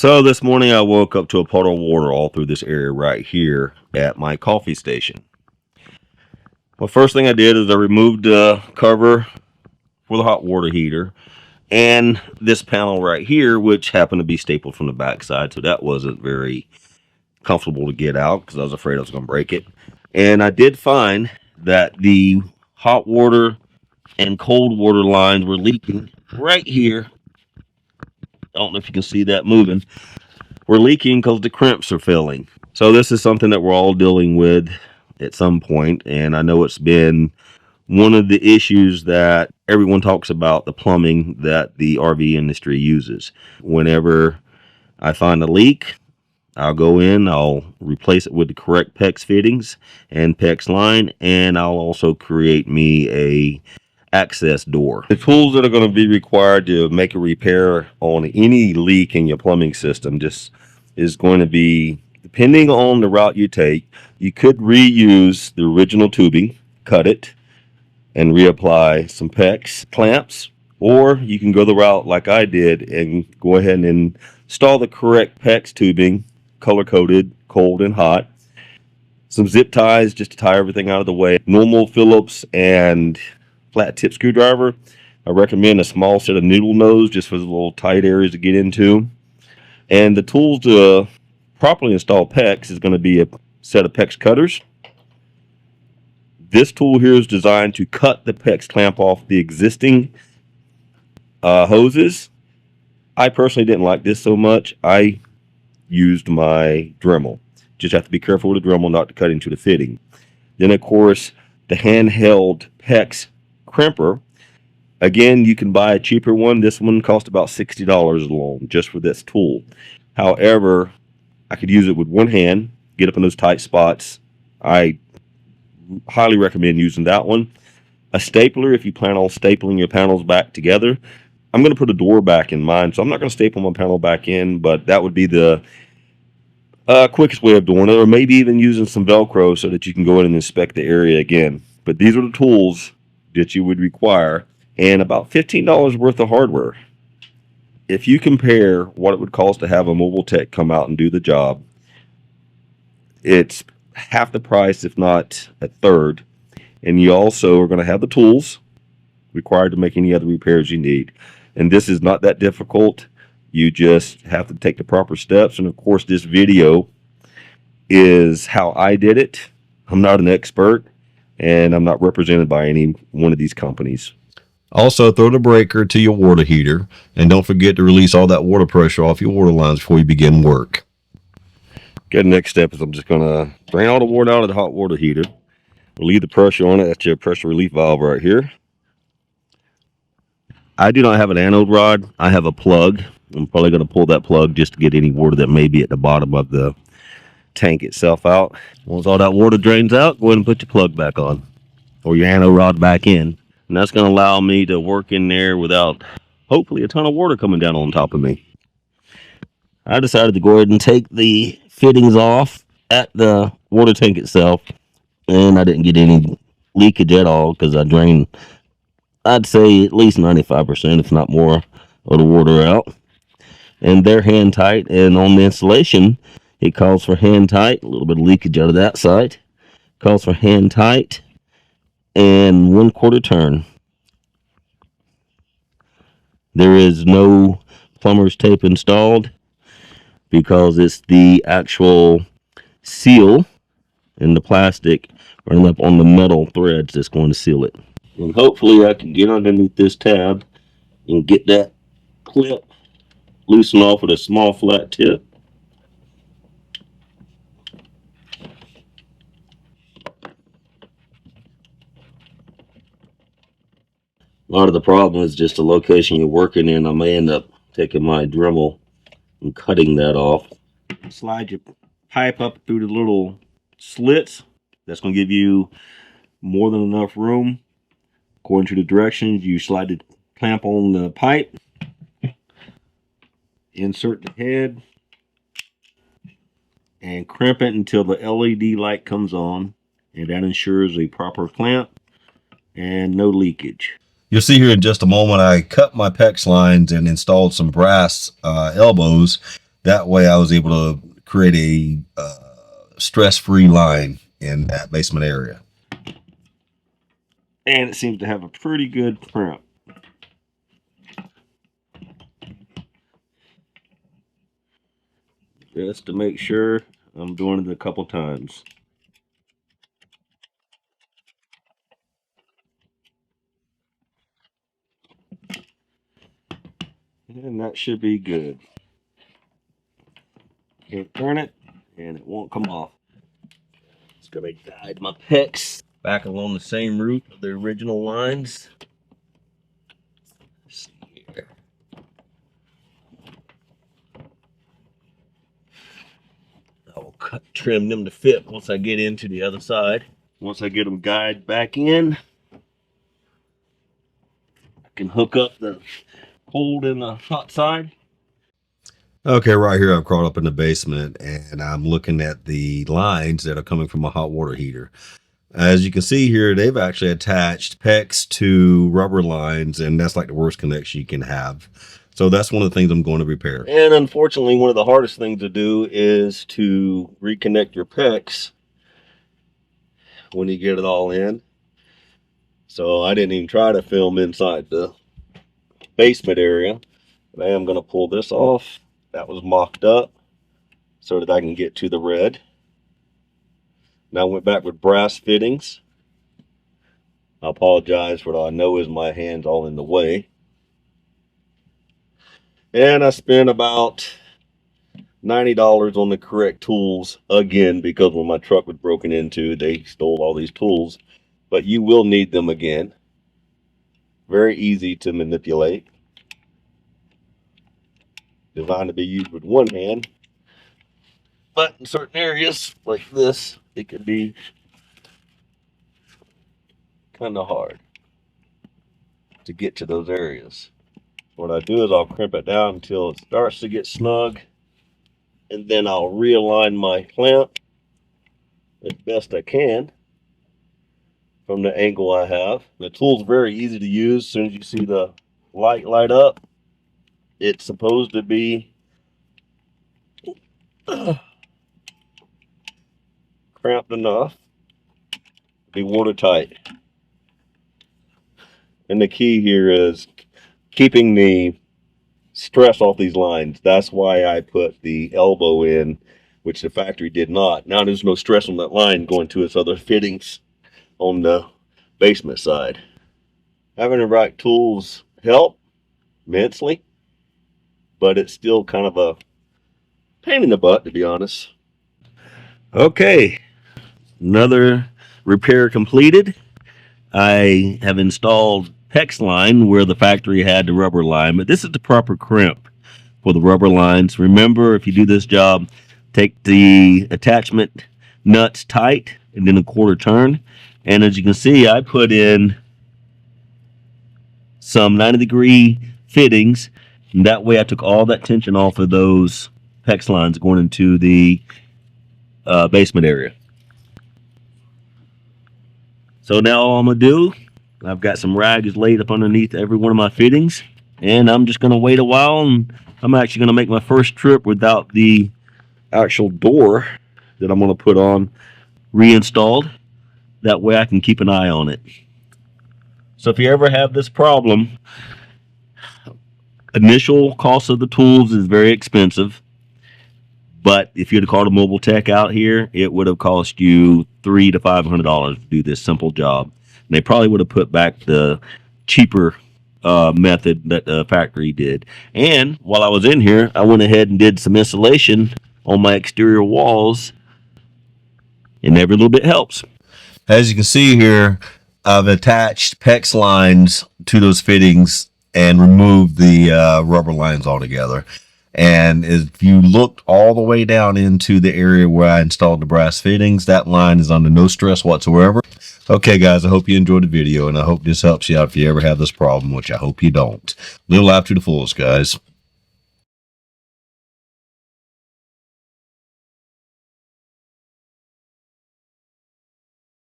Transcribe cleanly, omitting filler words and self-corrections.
So this morning I woke up to a puddle of water all through this area right here at my coffee station. Well, first thing I did is I removed the cover for the hot water heater and this panel right here, which happened to be stapled from the backside, so that wasn't very comfortable to get out because I was afraid I was going to break it. And I did find that the hot water and cold water lines were leaking right here. I don't know if you can see that moving. We're leaking because the crimps are filling. So this is something that we're all dealing with at some point, and I know it's been one of the issues that everyone talks about, the plumbing that the RV industry uses. Whenever I find a leak, I'll go in, I'll replace it with the correct PEX fittings and PEX line, and I'll also create me a access door. The tools that are going to be required to make a repair on any leak in your plumbing system just is going to be, depending on the route you take, you could reuse the original tubing, cut it, and reapply some PEX clamps, or you can go the route like I did and go ahead and install the correct PEX tubing, color-coded, cold and hot, some zip ties just to tie everything out of the way, normal Phillips and flat tip screwdriver. I recommend a small set of noodle nose just for the little tight areas to get into. And the tools to properly install PEX is going to be a set of PEX cutters. This tool here is designed to cut the PEX clamp off the existing hoses. I personally didn't like this so much. I used my Dremel. Just have to be careful with the Dremel not to cut into the fitting. Then, of course, the handheld PEX crimper. Again, you can buy a cheaper one. This one cost about $60 alone just for this tool. However, I could use it with one hand, get up in those tight spots. I highly recommend using that one. A stapler, if you plan on stapling your panels back together. I'm going to put a door back in mine, so I'm not going to staple my panel back in, but that would be the quickest way of doing it, or maybe even using some Velcro so that you can go in and inspect the area again. But these are the tools that you would require, and about $15 worth of hardware. If you compare what it would cost to have a mobile tech come out and do the job, it's half the price, if not a third. And you also are going to have the tools required to make any other repairs you need. And this is not that difficult. You just have to take the proper steps. And of course, this video is how I did it. I'm not an expert, and I'm not represented by any one of these companies. Also, throw the breaker to your water heater, and don't forget to release all that water pressure off your water lines before you begin work. Okay, the next step is I'm just going to drain all the water out of the hot water heater. Relieve the pressure on it. That's your pressure relief valve right here. I do not have an anode rod. I have a plug. I'm probably going to pull that plug just to get any water that may be at the bottom of the tank itself out. Once all that water drains out, go ahead and put your plug back on, or your anode rod back in. And that's going to allow me to work in there without, hopefully, a ton of water coming down on top of me. I decided to go ahead and take the fittings off at the water tank itself, and I didn't get any leakage at all because I drained, I'd say, at least 95%, if not more, of the water out. And they're hand tight, and on the installation, it calls for hand tight. A little bit of leakage out of that side. Calls for hand tight and 1/4 turn. There is no plumber's tape installed because it's the actual seal in the plastic running up on the metal threads that's going to seal it. And hopefully I can get underneath this tab and get that clip loosened off with a small flat tip. A lot of the problem is just the location you're working in. I may end up taking my Dremel and cutting that off. Slide your pipe up through the little slits. That's going to give you more than enough room. According to the directions, you slide the clamp on the pipe, insert the head, and crimp it until the LED light comes on, and that ensures a proper clamp and no leakage. You'll see here in just a moment I cut my PEX lines and installed some brass elbows That way I was able to create a stress-free line in that basement area. And it seems to have a pretty good crimp. Just to make sure, I'm doing it a couple times. And that should be good. Can't turn it, and it won't come off. It's gonna guide my pecs back along the same route of the original lines. Let's see here. I will trim them to fit once I get into the other side. Once I get them guide back in, I can hook up the cold and the hot side. Okay, right here I've crawled up in the basement and I'm looking at the lines that are coming from a hot water heater. As you can see here, they've actually attached PEX to rubber lines, and that's like the worst connection you can have. So that's one of the things I'm going to repair. And unfortunately, one of the hardest things to do is to reconnect your PEX when you get it all in. So I didn't even try to film inside the basement area. But I am going to pull this off. That was mocked up so that I can get to the red. Now I went back with brass fittings. I apologize for what I know is my hands all in the way. And I spent about $90 on the correct tools again, because when my truck was broken into, they stole all these tools. But you will need them again. Very easy to manipulate. Designed to be used with one hand. But in certain areas like this, it can be kind of hard to get to those areas. What I do is I'll crimp it down until it starts to get snug, and then I'll realign my clamp as best I can from the angle I have. The tool's very easy to use. As soon as you see the light up, it's supposed to be cramped enough to be watertight. And the key here is keeping the stress off these lines. That's why I put the elbow in, which the factory did not. Now there's no stress on that line going to its other fittings on the basement side. Having the right tools help immensely, but it's still kind of a pain in the butt, to be honest. Okay, another repair completed. I have installed PEX line where the factory had the rubber line, but this is the proper crimp for the rubber lines. Remember, if you do this job, take the attachment nuts tight and then a quarter turn. And as you can see, I put in some 90-degree fittings, and that way I took all that tension off of those PEX lines going into the basement area. So now all I'm going to do, I've got some rags laid up underneath every one of my fittings, and I'm just going to wait a while, and I'm actually going to make my first trip without the actual door that I'm going to put on reinstalled. That way I can keep an eye on it. So if you ever have this problem, initial cost of the tools is very expensive. But if you'd have called a mobile tech out here, it would have cost you $300 to $500 to do this simple job. And they probably would have put back the cheaper method that the factory did. And while I was in here, I went ahead and did some insulation on my exterior walls, and every little bit helps. As you can see here, I've attached PEX lines to those fittings and removed the rubber lines altogether. And if you looked all the way down into the area where I installed the brass fittings, that line is under no stress whatsoever. Okay, guys, I hope you enjoyed the video, and I hope this helps you out if you ever have this problem, which I hope you don't. Live life to the fullest, guys.